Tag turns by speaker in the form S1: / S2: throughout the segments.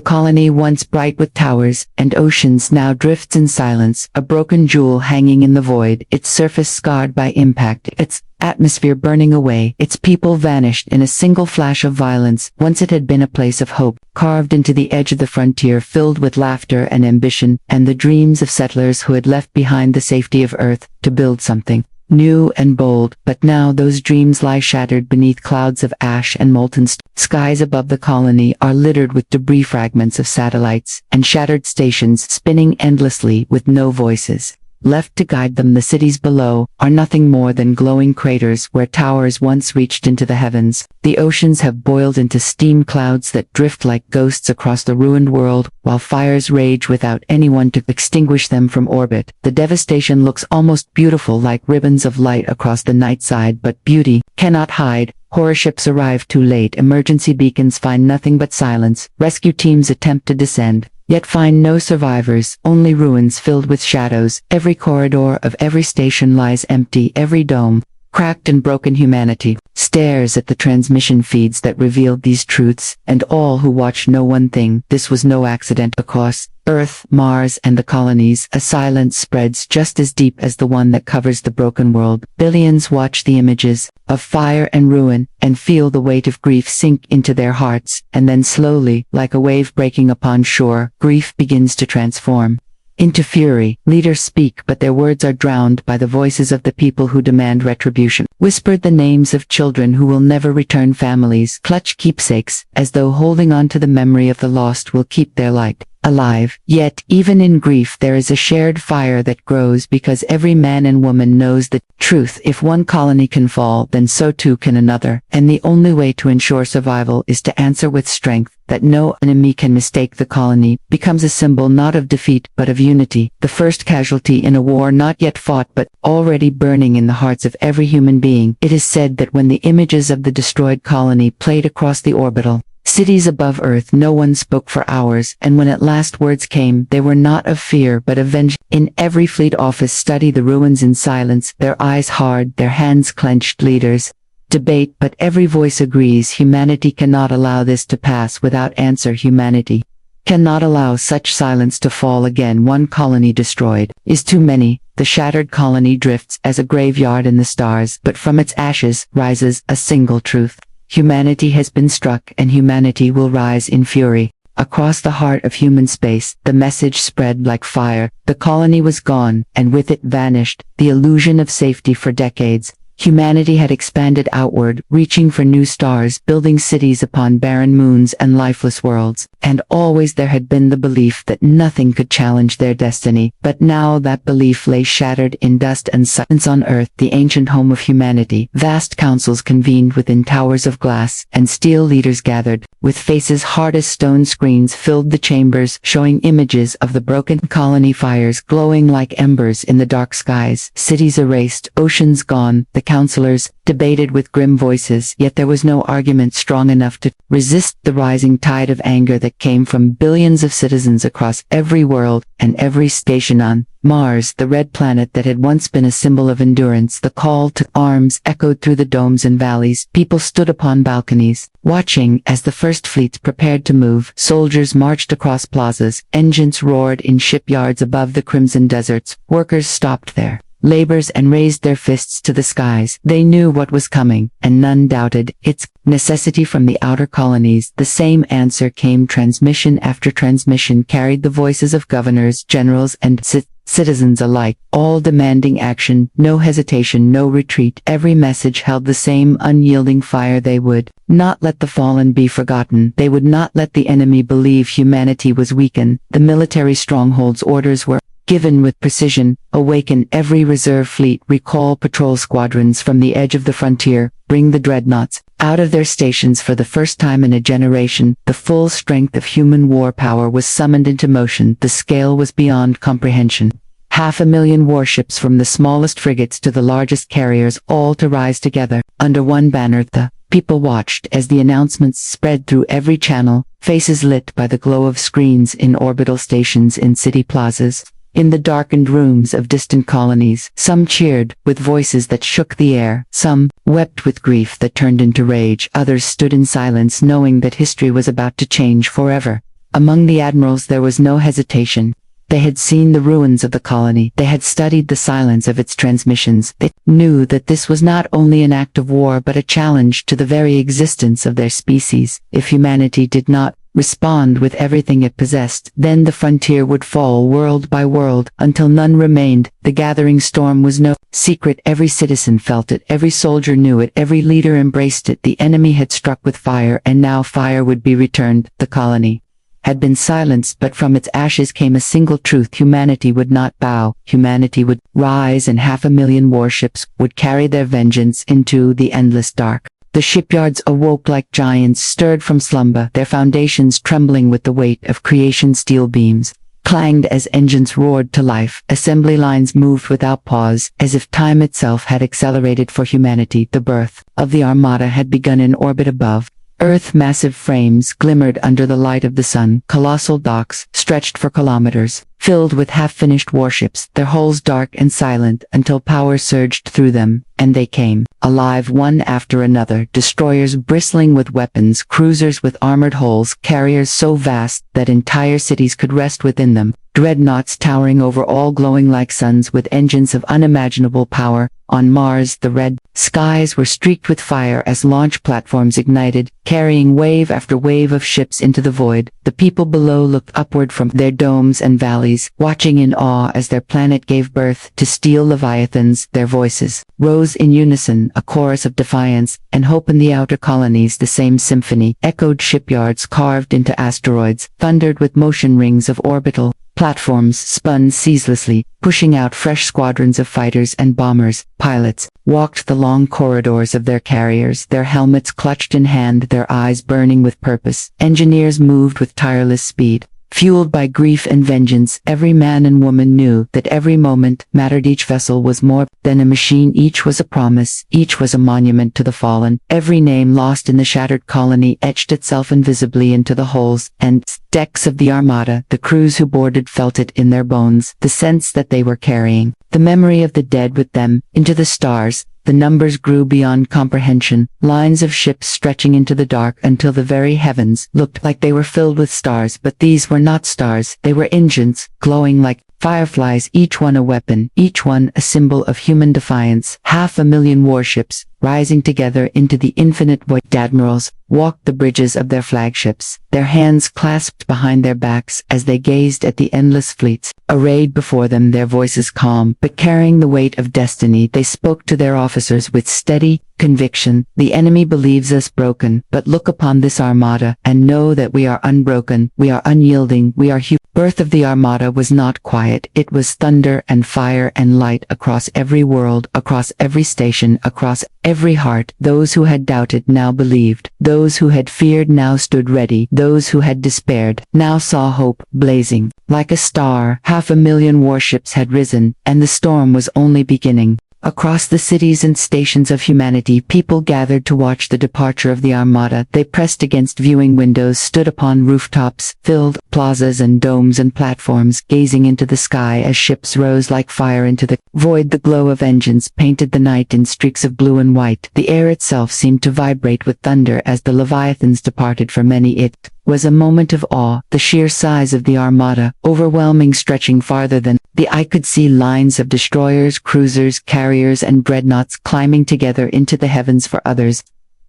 S1: colony once bright with towers and oceans now drifts in silence, a broken jewel hanging in the void, its surface scarred by impact, its atmosphere burning away, its people vanished in a single flash of violence. Once it had been a place of hope, carved into the edge of the frontier, filled with laughter and ambition, and the dreams of settlers who had left behind the safety of Earth to build something new and bold. But now those dreams lie shattered beneath clouds of ash and molten skies above the colony are littered with debris, fragments of satellites, and shattered stations spinning endlessly with no voices left to guide them. The cities below are nothing more than glowing craters where towers once reached into the heavens. The oceans have boiled into steam clouds that drift like ghosts across the ruined world, while fires rage without anyone to extinguish them from orbit. The devastation looks almost beautiful, like ribbons of light across the night side, but beauty cannot hide. Warships arrive too late. Emergency beacons find nothing but silence. Rescue teams attempt to descend, yet find no survivors, only ruins filled with shadows. Every corridor of every station lies empty, every dome, cracked and broken. Humanity stares at the transmission feeds that revealed these truths, and all who watch know one thing: this was no accident. Across Earth, Mars, and the colonies, a silence spreads just as deep as the one that covers the broken world. Billions watch the images of fire and ruin, and feel the weight of grief sink into their hearts, and then slowly, like a wave breaking upon shore, grief begins to transform into fury. Leaders speak, but their words are drowned by the voices of the people who demand retribution. Whispered the names of children who will never return. Families clutch keepsakes, as though holding on to the memory of the lost will keep their light alive. Yet, even in grief, there is a shared fire that grows, because every man and woman knows the truth: if one colony can fall, then so too can another, and the only way to ensure survival is to answer with strength. That no enemy can mistake. The colony becomes a symbol not of defeat but of unity, the first casualty in a war not yet fought but already burning in the hearts of every human being. It is said that when the images of the destroyed colony played across the orbital cities above Earth, no one spoke for hours, and when at last words came, they were not of fear but of vengeance. In every fleet office study the ruins in silence, their eyes hard, their hands clenched. Leaders debate, but every voice agrees: humanity cannot allow this to pass without answer. Humanity cannot allow such silence to fall again. One colony destroyed is too many. The shattered colony drifts as a graveyard in the stars, but from its ashes rises a single truth: humanity has been struck, and humanity will rise in fury. Across the heart of human space, the message spread like fire: the colony was gone, and with it vanished the illusion of safety. For decades, humanity had expanded outward, reaching for new stars, building cities upon barren moons and lifeless worlds, and always there had been the belief that nothing could challenge their destiny. But now that belief lay shattered in dust and silence. On Earth, the ancient home of humanity, vast councils convened within towers of glass and steel. Leaders gathered, with faces hard as stone. Screens filled the chambers, showing images of the broken colony, fires glowing like embers in the dark skies, cities erased, oceans gone. The counselors debated with grim voices, yet there was no argument strong enough to resist the rising tide of anger that came from billions of citizens across every world and every station. On Mars, the red planet that had once been a symbol of endurance, the call to arms echoed through the domes and valleys. People stood upon balconies, watching as the first fleets prepared to move. Soldiers marched across plazas, engines roared in shipyards above the crimson deserts. Workers stopped their labors and raised their fists to the skies. They knew what was coming, and none doubted its necessity. From the outer colonies, the same answer came. Transmission after transmission carried the voices of governors, generals, and citizens alike, all demanding action, no hesitation, no retreat. Every message held the same unyielding fire: they would not let the fallen be forgotten. They would not let the enemy believe humanity was weakened. The military strongholds orders were given with precision: awaken every reserve fleet, recall patrol squadrons from the edge of the frontier, bring the dreadnoughts out of their stations. For the first time in a generation, the full strength of human war power was summoned into motion. The scale was beyond comprehension. 500,000 warships, from the smallest frigates to the largest carriers, all to rise together under one banner. The people watched as the announcements spread through every channel, faces lit by the glow of screens in orbital stations, in city plazas, in the darkened rooms of distant colonies. Some cheered with voices that shook the air, some wept with grief that turned into rage, others stood in silence, knowing that history was about to change forever. Among the admirals there was no hesitation. They had seen the ruins of the colony. They had studied the silence of its transmissions. They knew that this was not only an act of war but a challenge to the very existence of their species. If humanity did not respond with everything it possessed, then the frontier would fall world by world until none remained. The gathering storm was no secret. Every citizen felt it. Every soldier knew it. Every leader embraced it. The enemy had struck with fire, and now fire would be returned. The colony had been silenced, but from its ashes came a single truth: humanity would not bow. Humanity would rise, and 500,000 warships would carry their vengeance into the endless dark. The shipyards awoke like giants stirred from slumber, their foundations trembling with the weight of creation's steel beams. Clanged as engines roared to life, assembly lines moved without pause, as if time itself had accelerated for humanity. The birth of the Armada had begun in orbit above Earth. Massive frames glimmered under the light of the sun. Colossal docks stretched for kilometers, filled with half-finished warships, their hulls dark and silent until power surged through them, and they came, alive one after another, destroyers bristling with weapons, cruisers with armored hulls, carriers so vast that entire cities could rest within them, dreadnoughts towering over all glowing like suns with engines of unimaginable power. On Mars, the red skies were streaked with fire as launch platforms ignited, carrying wave after wave of ships into the void. The people below looked upward from their domes and valleys, watching in awe as their planet gave birth to steel leviathans. Their voices rose in unison, a chorus of defiance and hope. In the outer colonies, the same symphony echoed. Shipyards carved into asteroids thundered with motion rings of orbital platforms spun ceaselessly, pushing out fresh squadrons of fighters and bombers. Pilots walked the long corridors of their carriers, their helmets clutched in hand, their eyes burning with purpose. Engineers moved with tireless speed, fueled by grief and vengeance. Every man and woman knew that every moment mattered. Each vessel was more than a machine. Each was a promise. Each was a monument to the fallen. Every name lost in the shattered colony etched itself invisibly into the hulls and decks of the Armada. The crews who boarded felt it in their bones, the sense that they were carrying the memory of the dead with them into the stars. The numbers grew beyond comprehension, lines of ships stretching into the dark until the very heavens looked like they were filled with stars. But these were not stars, they were engines, glowing like fireflies, each one a weapon, each one a symbol of human defiance. 500,000 warships, rising together into the infinite void. Admirals walked the bridges of their flagships, their hands clasped behind their backs as they gazed at the endless fleets arrayed before them, their voices calm but carrying the weight of destiny. They spoke to their officers with steady conviction: the enemy believes us broken, but look upon this Armada and know that we are unbroken, we are unyielding, we are human. Birth of the Armada was not quiet. It was thunder and fire and light across every world, across every station, across every heart. Those who had doubted now believed. Those who had feared now stood ready. Those who had despaired now saw hope blazing like a star. 500,000 warships had risen, and the storm was only beginning. Across the cities and stations of humanity, people gathered to watch the departure of the Armada. They pressed against viewing windows, stood upon rooftops, filled plazas and domes and platforms, gazing into the sky as ships rose like fire into the void. The glow of engines painted the night in streaks of blue and white. The air itself seemed to vibrate with thunder as the leviathans departed. For many it was a moment of awe, the sheer size of the Armada, overwhelming, stretching farther than the eye could see. Lines of destroyers, cruisers, carriers and dreadnoughts climbing together into the heavens. For others,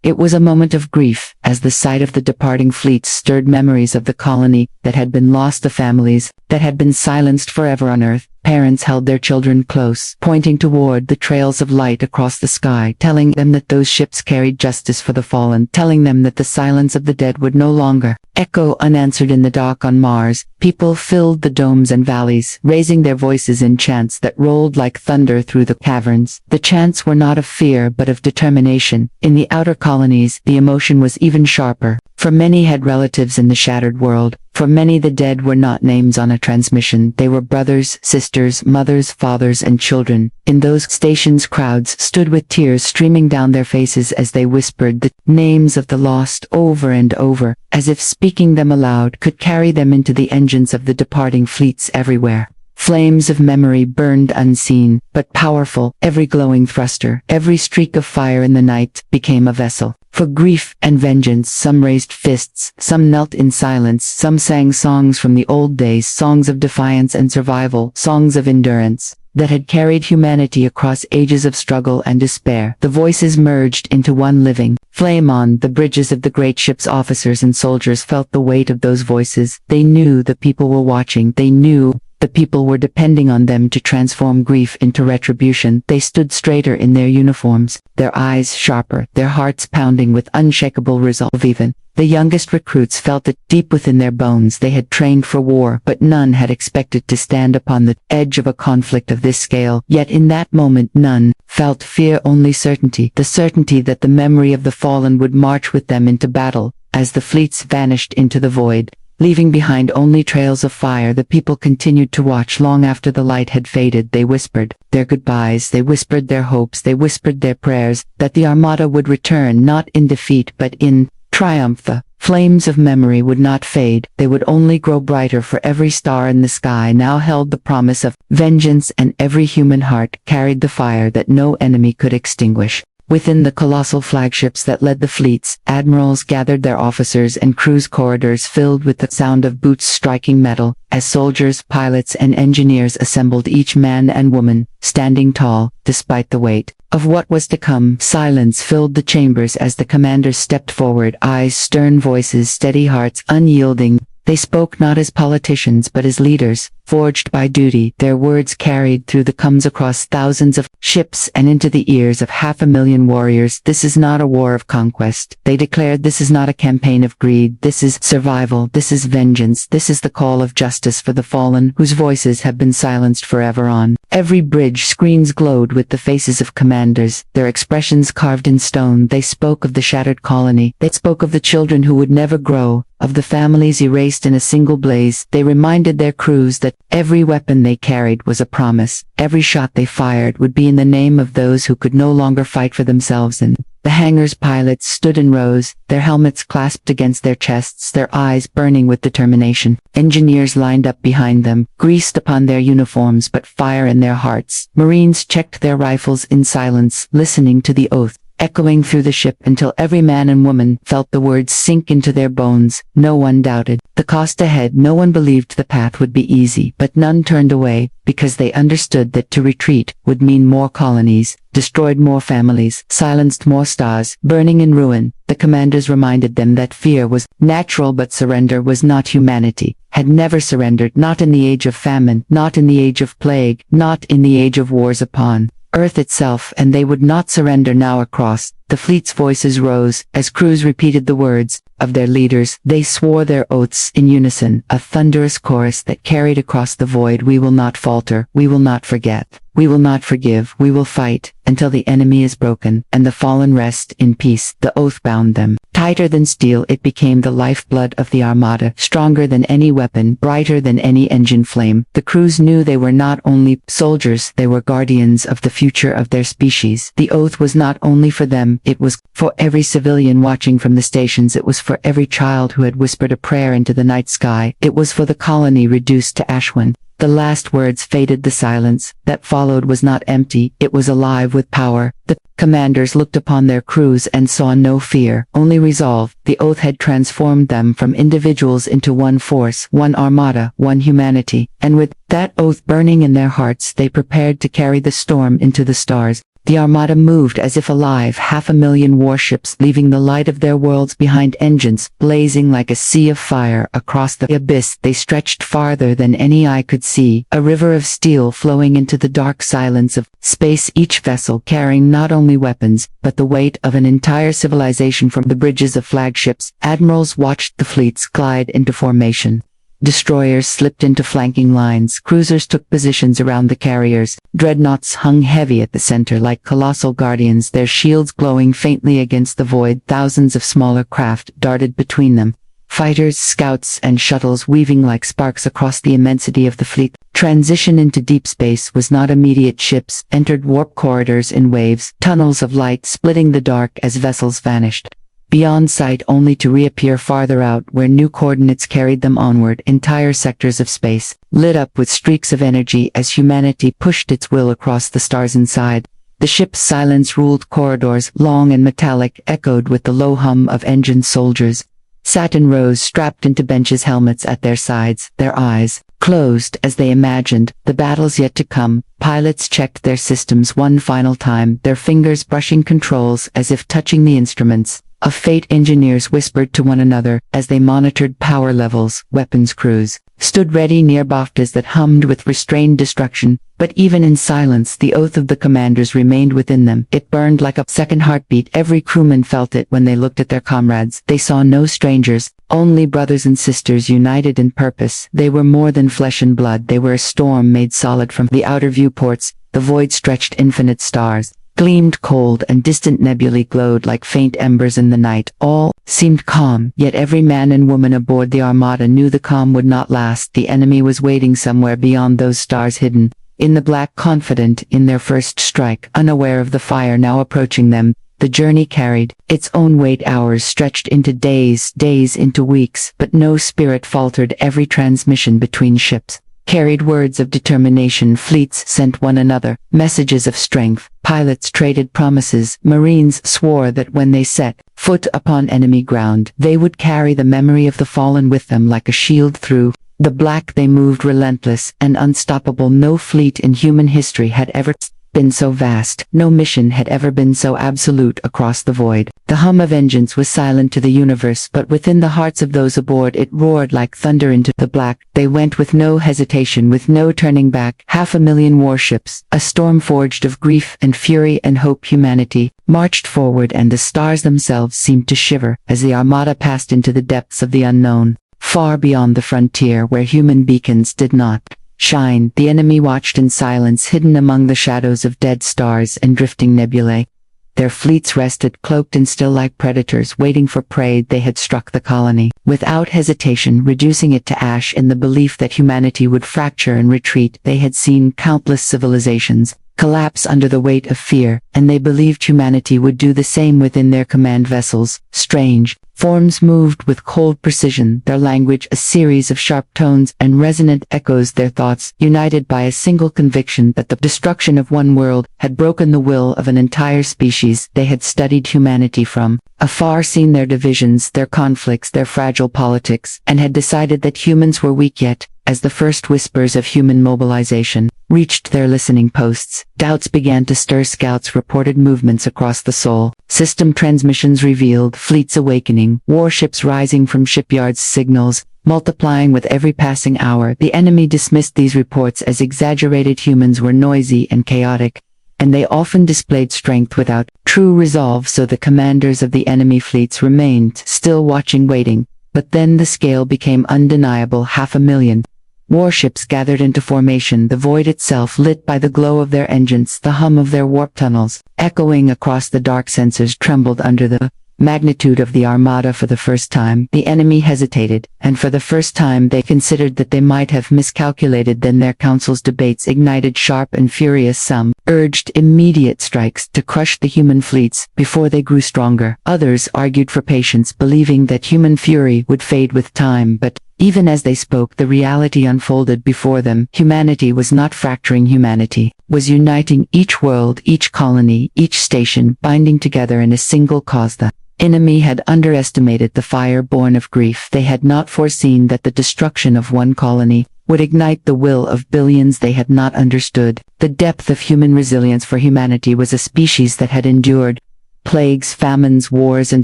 S1: it was a moment of grief, as the sight of the departing fleets stirred memories of the colony that had been lost, the families that had been silenced forever on Earth. Parents held their children close, pointing toward the trails of light across the sky, telling them that those ships carried justice for the fallen, telling them that the silence of the dead would no longer echo unanswered in the dark. On Mars, people filled the domes and valleys, raising their voices in chants that rolled like thunder through the caverns. The chants were not of fear but of determination. In the outer colonies, the emotion was even sharper, for many had relatives in the shattered world. For many, the dead were not names on a transmission. They were brothers, sisters, mothers, fathers, and children. In those stations, crowds stood with tears streaming down their faces as they whispered the names of the lost over and over, as if speaking them aloud could carry them into the engines of the departing fleets everywhere. Flames of memory burned unseen, but powerful. Every glowing thruster, every streak of fire in the night became a vessel For grief and vengeance, some raised fists, some knelt in silence, some sang songs from the old days, songs of defiance and survival, songs of endurance that had carried humanity across ages of struggle and despair. The voices merged into one living flame. On the bridges of the great ships, officers and soldiers felt the weight of those voices. They knew the people were watching. They knew the people were depending on them to transform grief into retribution. They stood straighter in their uniforms, their eyes sharper, their hearts pounding with unshakable resolve. Even the youngest recruits felt it deep within their bones. They had trained for war, but none had expected to stand upon the edge of a conflict of this scale. Yet in that moment none felt fear, only certainty. The certainty that the memory of the fallen would march with them into battle. As the fleets vanished into the void, leaving behind only trails of fire, the people continued to watch. Long after the light had faded, they whispered their goodbyes, they whispered their hopes, they whispered their prayers, that the Armada would return, not in defeat but in triumph. The flames of memory would not fade, they would only grow brighter, for every star in the sky now held the promise of vengeance, and every human heart carried the fire that no enemy could extinguish. Within the colossal flagships that led the fleets, admirals gathered their officers and crews, corridors filled with the sound of boots striking metal, as soldiers, pilots, and engineers assembled, each man and woman standing tall, despite the weight of what was to come. Silence filled the chambers as the commanders stepped forward, eyes stern, voices steady, hearts unyielding. They spoke not as politicians but as leaders, forged by duty. Their words carried through the coms across thousands of ships and into the ears of 500,000 warriors. This is not a war of conquest, they declared. This is not a campaign of greed. This is survival. This is vengeance. This is the call of justice for the fallen, whose voices have been silenced forever. On every bridge, screens glowed with the faces of commanders, their expressions carved in stone. They spoke of the shattered colony. They spoke of the children who would never grow, of the families erased in a single blaze. They reminded their crews that every weapon they carried was a promise. Every shot they fired would be in the name of those who could no longer fight for themselves. And the hangars, pilots stood in rows, their helmets clasped against their chests, their eyes burning with determination. Engineers lined up behind them, greased upon their uniforms but fire in their hearts. Marines checked their rifles in silence, listening to the oath echoing through the ship, until every man and woman felt the words sink into their bones. No one doubted the cost ahead. No one believed the path would be easy, but none turned away, because they understood that to retreat would mean more colonies, destroyed more families, silenced more stars, burning in ruin. The commanders reminded them that fear was natural, but surrender was not. Humanity had never surrendered, not in the age of famine, not in the age of plague, not in the age of wars upon Earth itself, and they would not surrender now. Across the fleet's voices rose, as crews repeated the words of their leaders. They swore their oaths in unison, a thunderous chorus that carried across the void. We will not falter, we will not forget, we will not forgive, we will fight, until the enemy is broken, and the fallen rest in peace. The oath bound them tighter than steel. It became the lifeblood of the Armada, stronger than any weapon, brighter than any engine flame. The crews knew they were not only soldiers, they were guardians of the future of their species. The oath was not only for them, it was for every civilian watching from the stations. It was for every child who had whispered a prayer into the night sky. It was for the colony reduced to ash. When the last words faded, the silence that followed was not empty, it was alive with power. The commanders looked upon their crews and saw no fear, only resolve. The oath had transformed them from individuals into one force, one Armada, one humanity, and with that oath burning in their hearts, they prepared to carry the storm into the stars. The Armada moved as if alive, 500,000 warships leaving the light of their worlds behind, engines blazing like a sea of fire across the abyss. They stretched farther than any eye could see, a river of steel flowing into the dark silence of space, each vessel carrying not only weapons, but the weight of an entire civilization. From the bridges of flagships, admirals watched the fleets glide into formation. Destroyers slipped into flanking lines, cruisers took positions around the carriers, dreadnoughts hung heavy at the center like colossal guardians, their shields glowing faintly against the void. Thousands of smaller craft darted between them, fighters, scouts, and shuttles weaving like sparks across the immensity of the fleet. Transition into deep space was not immediate. Ships entered warp corridors in waves, tunnels of light splitting the dark as vessels vanished beyond sight, only to reappear farther out where new coordinates carried them onward. Entire sectors of space lit up with streaks of energy as humanity pushed its will across the stars inside. The ship's silence-ruled corridors, long and metallic, echoed with the low hum of engine soldiers. Sat in rows strapped into benches, helmets at their sides, their eyes closed as they imagined the battles yet to come. Pilots checked their systems one final time, their fingers brushing controls as if touching the instruments of fate. Engineers whispered to one another as they monitored power levels. Weapons crews stood ready near baftas that hummed with restrained destruction, but even in silence the oath of the commanders remained within them. It burned like a second heartbeat. Every crewman felt it when they looked at their comrades. They saw no strangers, only brothers and sisters united in purpose. They were more than flesh and blood. They were a storm made solid. From the outer viewports, the void stretched. Infinite stars gleamed cold, and distant nebulae glowed like faint embers in the night. All seemed calm, yet every man and woman aboard the Armada knew the calm would not last. The enemy was waiting somewhere beyond those stars, hidden in the black, confident in their first strike, unaware of the fire now approaching them. The journey carried its own weight. Hours stretched into days, days into weeks, but no spirit faltered. Every transmission between ships carried words of determination. Fleets sent one another messages of strength. Pilots traded promises. Marines swore that when they set foot upon enemy ground, they would carry the memory of the fallen with them like a shield. Through the black they moved, relentless and unstoppable. No fleet in human history had ever been so vast. No mission had ever been so absolute across the void. The hum of engines was silent to the universe, but within the hearts of those aboard it roared like thunder into the black. They went with no hesitation, with no turning back. 500,000 warships, a storm forged of grief and fury and hope. Humanity marched forward, and the stars themselves seemed to shiver as the Armada passed into the depths of the unknown, far beyond the frontier where human beacons did not shine. The enemy watched in silence, hidden among the shadows of dead stars and drifting nebulae. Their fleets rested, cloaked and still like predators, waiting for prey. They had struck the colony without hesitation, reducing it to ash in the belief that humanity would fracture and retreat. They had seen countless civilizations collapse under the weight of fear, and they believed humanity would do the same within their command vessels. Strange forms moved with cold precision, their language a series of sharp tones and resonant echoes, their thoughts united by a single conviction that the destruction of one world had broken the will of an entire species. They had studied humanity from afar, seen their divisions, their conflicts, their fragile politics, and had decided that humans were weak. Yet, as the first whispers of human mobilization reached their listening posts, doubts began to stir. Scouts reported movements across the Sol. System transmissions revealed fleets awakening, warships rising from shipyards, signals multiplying with every passing hour. The enemy dismissed these reports as exaggerated. Humans were noisy and chaotic, and they often displayed strength without true resolve. So the commanders of the enemy fleets remained still, watching, waiting. But then the scale became undeniable. 500,000 warships gathered into formation, the void itself lit by the glow of their engines. The hum of their warp tunnels, echoing across the dark sensors, trembled under the magnitude of the Armada. For the first time, the enemy hesitated, and for the first time they considered that they might have miscalculated. Then their council's debates ignited, sharp and furious. Some urged immediate strikes to crush the human fleets before they grew stronger. Others argued for patience, believing that human fury would fade with time. But even as they spoke, the reality unfolded before them. Humanity was not fracturing. Humanity was uniting. Each world, each colony, each station, binding together in a single cause. The enemy had underestimated the fire born of grief. They had not foreseen that the destruction of one colony would ignite the will of billions. They had not understood the depth of human resilience, for humanity was a species that had endured plagues, famines, wars, and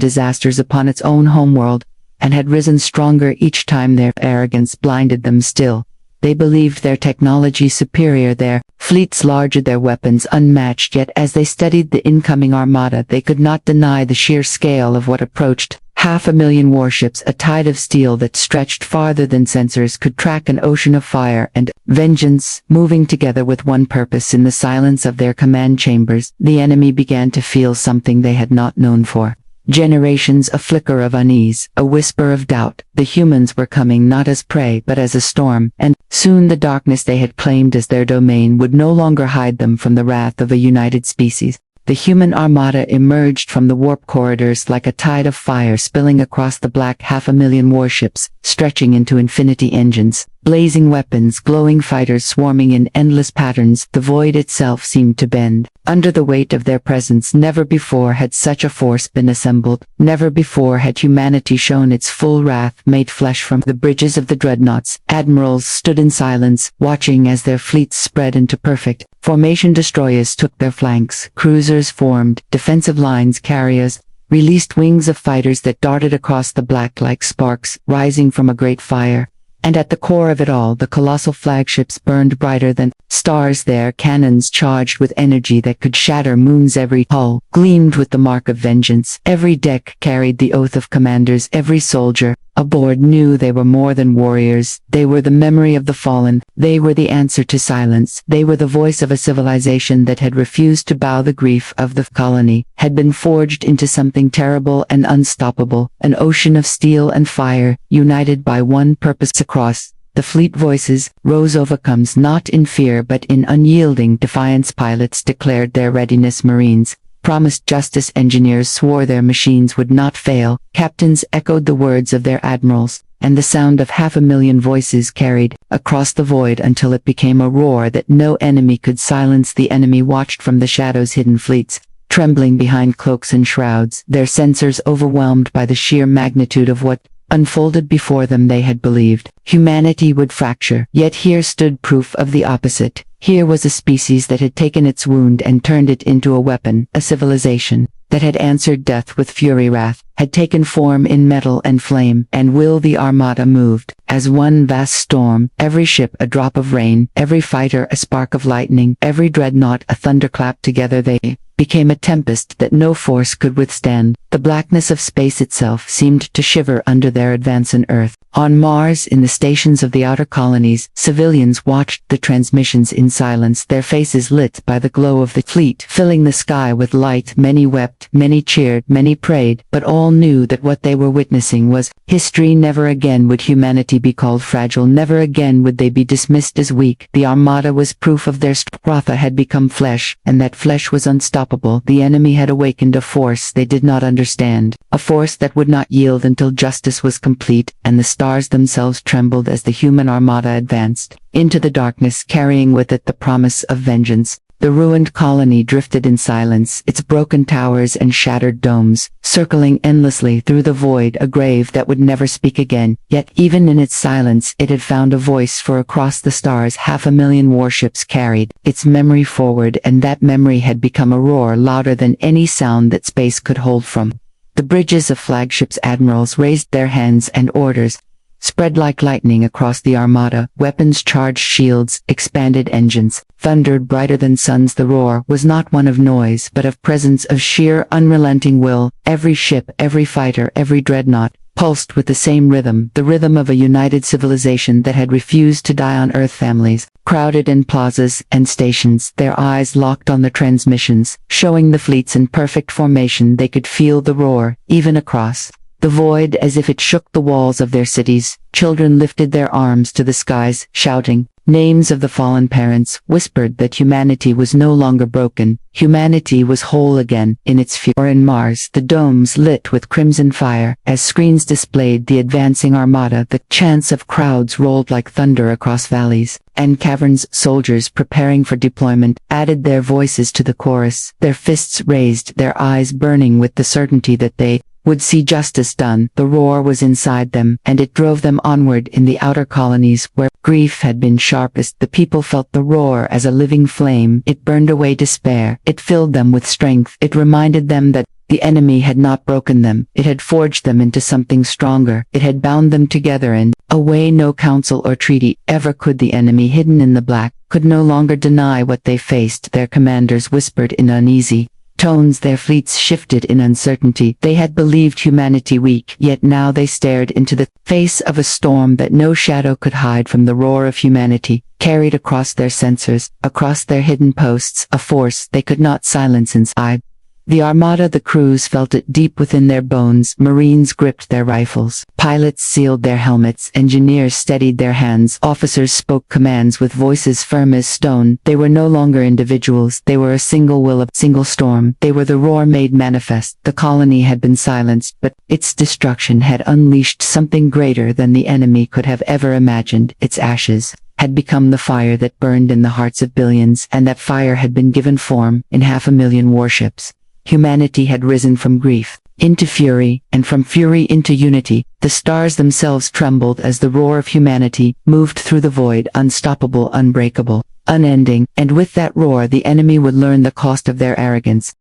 S1: disasters upon its own homeworld, and had risen stronger each time. Their arrogance blinded them. Still, they believed their technology superior, their fleets larger, their weapons unmatched. Yet as they studied the incoming Armada, they could not deny the sheer scale of what approached. 500,000 warships, a tide of steel that stretched farther than sensors could track, an ocean of fire and vengeance, moving together with one purpose. In the silence of their command chambers, the enemy began to feel something they had not known for generations, a flicker of unease, a whisper of doubt. The humans were coming not as prey but as a storm, and soon the darkness they had claimed as their domain would no longer hide them from the wrath of a united species. The human armada emerged from the warp corridors like a tide of fire spilling across the black 500,000 warships, stretching into infinity engines. Blazing weapons, glowing fighters swarming in endless patterns, the void itself seemed to bend. Under the weight of their presence, never before had such a force been assembled. Never before had humanity shown its full wrath made flesh. From the bridges of the dreadnoughts, admirals stood in silence, watching as their fleets spread into perfect formation. Destroyers took their flanks, cruisers formed, defensive lines, carriers released wings of fighters that darted across the black like sparks, rising from a great fire. And at the core of it all, the colossal flagships burned brighter than stars. Their cannons, charged with energy that could shatter moons. Every hull gleamed with the mark of vengeance. Every deck carried the oath of commanders. Every soldier aboard knew they were more than warriors. They were the memory of the fallen. They were the answer to silence. They were the voice of a civilization that had refused to bow. The grief of the colony had been forged into something terrible and unstoppable, an ocean of steel and fire, united by one purpose. Across the fleet voices rose overcomes, not in fear but in unyielding defiance. Pilots declared their readiness. Marines promised justice. Engineers swore their machines would not fail. Captains echoed the words of their admirals, and the sound of 500,000 voices carried across the void until it became a roar that no enemy could silence. The enemy watched from the shadows, hidden fleets trembling behind cloaks and shrouds, their sensors overwhelmed by the sheer magnitude of what unfolded before them. They had believed humanity would fracture, yet here stood proof of the opposite. Here was a species that had taken its wound and turned it into a weapon, a civilization that had answered death with fury. Wrath had taken form in metal and flame and will. The Armada moved as one vast storm, every ship a drop of rain, every fighter a spark of lightning, every dreadnought a thunderclap. Together they became a tempest that no force could withstand. The blackness of space itself seemed to shiver under their advance. On Earth, on Mars, in the stations of the outer colonies, civilians watched the transmissions in silence, their faces lit by the glow of the fleet filling the sky with light. Many wept, many cheered, many prayed, but all knew that what they were witnessing was history. Never again would humanity be called fragile. Never again would they be dismissed as weak. The Armada was proof of their strength. Rotha had become flesh, and that flesh was unstoppable. The enemy had awakened a force they did not understand, a force that would not yield until justice was complete, and the stars themselves trembled as the human armada advanced into the darkness, carrying with it the promise of vengeance. The ruined colony drifted in silence, its broken towers and shattered domes, circling endlessly through the void, a grave that would never speak again. Yet even in its silence it had found a voice, for across the stars 500,000 warships carried its memory forward, and that memory had become a roar louder than any sound that space could hold. From the bridges of flagships, admirals raised their hands, and orders spread like lightning across the Armada. Weapons, charged shields, expanded engines, thundered brighter than suns. The roar was not one of noise, but of presence, of sheer, unrelenting will. Every ship, every fighter, every dreadnought pulsed with the same rhythm, the rhythm of a united civilization that had refused to die on Earth. Families crowded in plazas and stations, their eyes locked on the transmissions, showing the fleets in perfect formation. They could feel the roar, even across the void, as if it shook the walls of their cities. Children lifted their arms to the skies, shouting names of the fallen parents, whispered that humanity was no longer broken. Humanity was whole again, in its future. In Mars, the domes lit with crimson fire, as screens displayed the advancing armada. The chants of crowds rolled like thunder across valleys and caverns. Soldiers preparing for deployment added their voices to the chorus, their fists raised, their eyes burning with the certainty that they would see justice done. The roar was inside them, and it drove them onward. In the outer colonies, where grief had been sharpest, the people felt the roar as a living flame. It burned away despair. It filled them with strength. It reminded them that the enemy had not broken them. It had forged them into something stronger. It had bound them together in a way no council or treaty ever could. The enemy, hidden in the black, could no longer deny what they faced. Their commanders whispered in uneasy tones, their fleets shifted in uncertainty. They had believed humanity weak, yet now they stared into the face of a storm that no shadow could hide. From the roar of humanity, carried across their sensors, across their hidden posts, a force they could not silence inside The Armada, the crews felt it deep within their bones. Marines gripped their rifles. Pilots sealed their helmets. Engineers steadied their hands. Officers spoke commands with voices firm as stone. They were no longer individuals. They were a single will, a single storm. They were the roar made manifest. The colony had been silenced, but its destruction had unleashed something greater than the enemy could have ever imagined. Its ashes had become the fire that burned in the hearts of billions, and that fire had been given form in 500,000 warships. Humanity had risen from grief into fury, and from fury into unity. The stars themselves trembled as the roar of humanity moved through the void, unstoppable, unbreakable, unending, and with that roar the enemy would learn the cost of their arrogance.